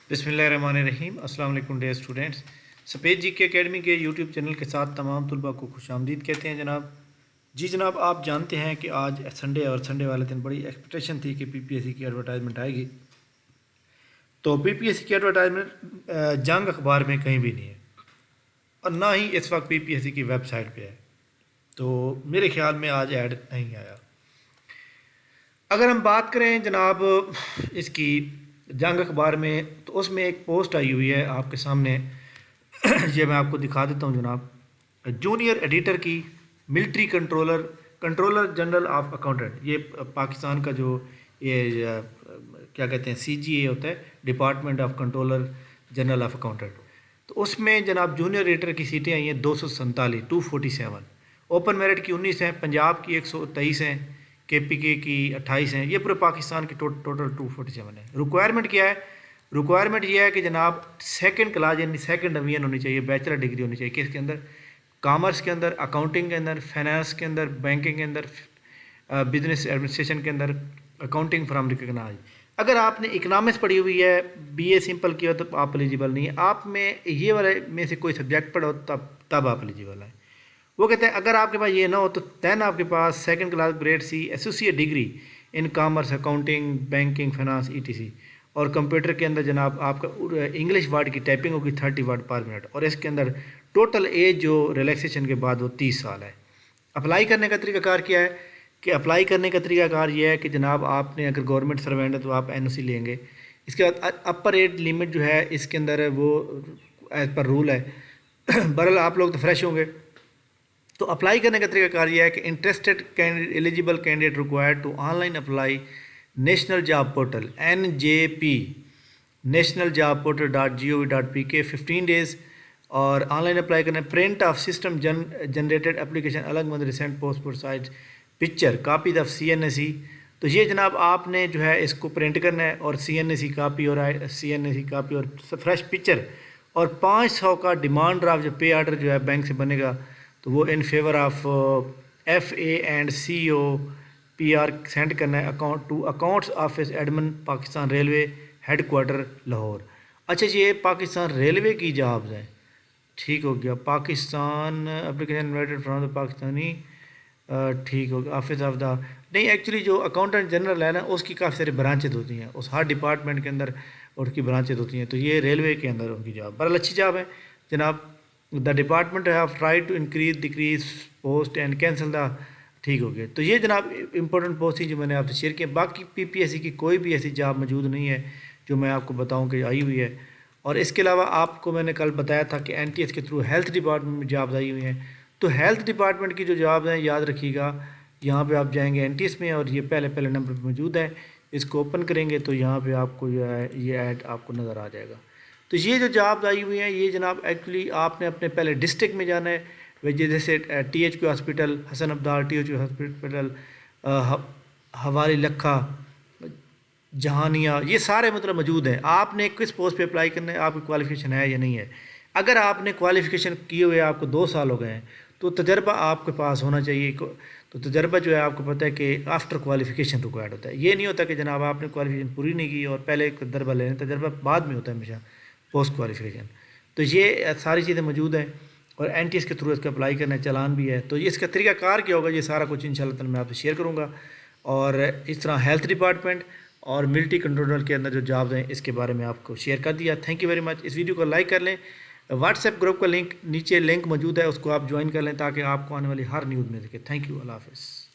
बिस्मिल्लाहिर्रहमानिर्रहीम। अस्सलाम वालेकुम डियर स्टूडेंट्स। सफ़ेद जी के अकेडमी के यूट्यूब चैनल के साथ तमाम तलबा को खुश आमदीद कहते हैं जनाब। जी जनाब, आप जानते हैं कि आज संडे और संडे वाले दिन बड़ी एक्सपेक्टेशन थी कि पीपीएससी की एडवर्टाइजमेंट आएगी। तो पीपीएससी की एडवर्टाइजमेंट जंग अखबार में कहीं भी नहीं है और ना ही इस वक्त पीपीएससी की वेबसाइट पे है। तो मेरे ख्याल में आज ऐड नहीं आया। अगर हम बात करें जनाब इसकी जंग अखबार में, तो उसमें एक पोस्ट आई हुई है आपके सामने। ये मैं आपको दिखा देता हूँ जनाब। जूनियर एडिटर की military controller general of accountant, ये पाकिस्तान का जो ये क्या कहते हैं सीजीए होता है, department of controller general of accountant. तो उसमें जनाब जूनियर एडिटर की सीटें आई हैं 247। ओपन मेरिट की 19 हैं, पंजाब की 123 हैं, केपीके की 28 हैं। ये पूरे पाकिस्तान की टोटल 247 है। रिक्वायरमेंट क्या है? रिक्वायरमेंट ये है कि जनाब सेकंड क्लास यानी सेकंड डिवीजन होनी चाहिए, बैचलर डिग्री होनी चाहिए। किसके अंदर? कॉमर्स के अंदर, अकाउंटिंग के अंदर, फाइनेंस के अंदर, बैंकिंग के अंदर, बिजनेस एडमिनिस्ट्रेशन के अंदर, अकाउंटिंग फ्रॉम रिकग्नाइज। अगर आपने इकनॉमिक्स पढ़ी हुई है, बीए सिंपल किया तो आप एलिजिबल नहीं है। आप में ये वाले में से कोई सब्जेक्ट पढ़ो तब आप एलिजिबल हैं। वो कहते हैं अगर आपके पास ये ना हो तो दैन आपके पास second class grade C associate degree in commerce, accounting, banking, finance etc. और कंप्यूटर के अंदर जनाब आपका इंग्लिश वर्ड की टाइपिंग होगी 30 वर्ड पर मिनट। और इसके अंदर टोटल एज जो रिलैक्सेशन के बाद वो 30 साल है। अप्लाई करने का तरीकाकार क्या है? कि अप्लाई करने का तरीकाकार ये है कि जनाब आपने अगर गवर्नमेंट सर्वेंट है तो आप एनओसी लेंगे। इसके बाद अपर एज लिमिट जो है इसके अंदर वो एज पर रूल है। बहरहाल आप लोग तो फ्रेश होंगे। तो अप्लाई करने का तरीकाकार यह है कि interested candidate eligible candidate required to online apply national job portal NJP national job portal .gov.pk 15 days. और ऑनलाइन अप्लाई करना है। Print of system generated application अलग में recent post size picture copies of CNSE। तो ये जनाब आपने जो है इसको प्रिंट करना है और CNSE कापी और फ्रेश पिक्चर और 500 का डिमांड ड्राफ्ट जो पे आर्डर जो है बैंक से बनेगा तो वो in favour of FA and CO PR send करना है accounts office admin Pakistan railway headquarter Lahore. अच्छा, ये पाकिस्तान रेलवे की जॉब्स हैं। ठीक हो गया। Pakistan application invited from the Pakistani, ठीक हो गया। ऑफिस ऑफ द नहीं, एक्चुअली जो अकाउंटेंट जनरल है ना उसकी काफ़ी सारी ब्रांचेज होती हैं, उस हर डिपार्टमेंट के अंदर उसकी ब्रांचेज होती हैं। तो ये रेलवे के अंदर उनकी जॉब बड़ा अच्छी जॉब है जनाब। The department have try to increase decrease post and cancel the, ठीक हो गया। तो ये जनाब इंपॉर्टेंट पोस्ट थी जो मैंने आपसे शेयर किया। बाकी पीपीएससी की कोई भी ऐसी जॉब मौजूद नहीं है जो मैं आपको बताऊं कि आई हुई है। और इसके अलावा आपको मैंने कल बताया था कि NTS के थ्रू हेल्थ डिपार्टमेंट में जॉब्स आई हुई हैं। तो हेल्थ डिपार्टमेंट की जो जॉब्स हैं याद रखिएगा, यहाँ पे आप जाएंगे NTS में और ये पहले नंबर पर मौजूद है। इसको ओपन करेंगे तो यहाँ पर आपको जो है ये ऐड आपको नज़र आ जाएगा। तो ये जो जॉब्स आई हुई हैं ये जनाब एक्चुअली आपने अपने पहले डिस्ट्रिक्ट में जाना है। जैसे THQ hospital, Hasan Abdal THQ hospital, Haveli Lakha, Jahania, ये सारे मतलब मौजूद हैं। आपने किस पोस्ट पे अप्लाई करना है, आपकी क्वालिफिकेशन है या नहीं है। अगर आपने क्वालिफिकेशन किए हुए आपको 2 साल हो गए हैं तो तजर्बा आपके पास होना चाहिए। तो तजर्बा जो है आपको पता है कि आफ्टर क्वालिफिकेशन रिक्वायर्ड होता है। ये नहीं होता कि जनाब आपने क्वालिफिकेशन पूरी नहीं की और पहले तजर्बा लेना, तजर्बा बाद में होता है हमेशा पोस्ट क्वालिफिकेशन। तो ये सारी चीज़ें मौजूद हैं और NTS के थ्रू इसका अप्लाई करना है, चालान भी है। तो ये इसका तरीकाकार क्या होगा ये सारा कुछ इंशाल्लाह ताला मैं आपसे शेयर करूँगा। और इस तरह हेल्थ डिपार्टमेंट और मिलिट्री कंट्रोलर के अंदर जो जॉब्स हैं इसके बारे में आपको शेयर कर दिया। Thank you very much. इस वीडियो को लाइक कर लें। व्हाट्सएप ग्रुप का लिंक नीचे लिंक मौजूद है, उसको आप ज्वाइन कर लें ताकि आपको आने वाली हर न्यूज़ मिल सके। थैंक यू, अल्लाह हाफ़िज़।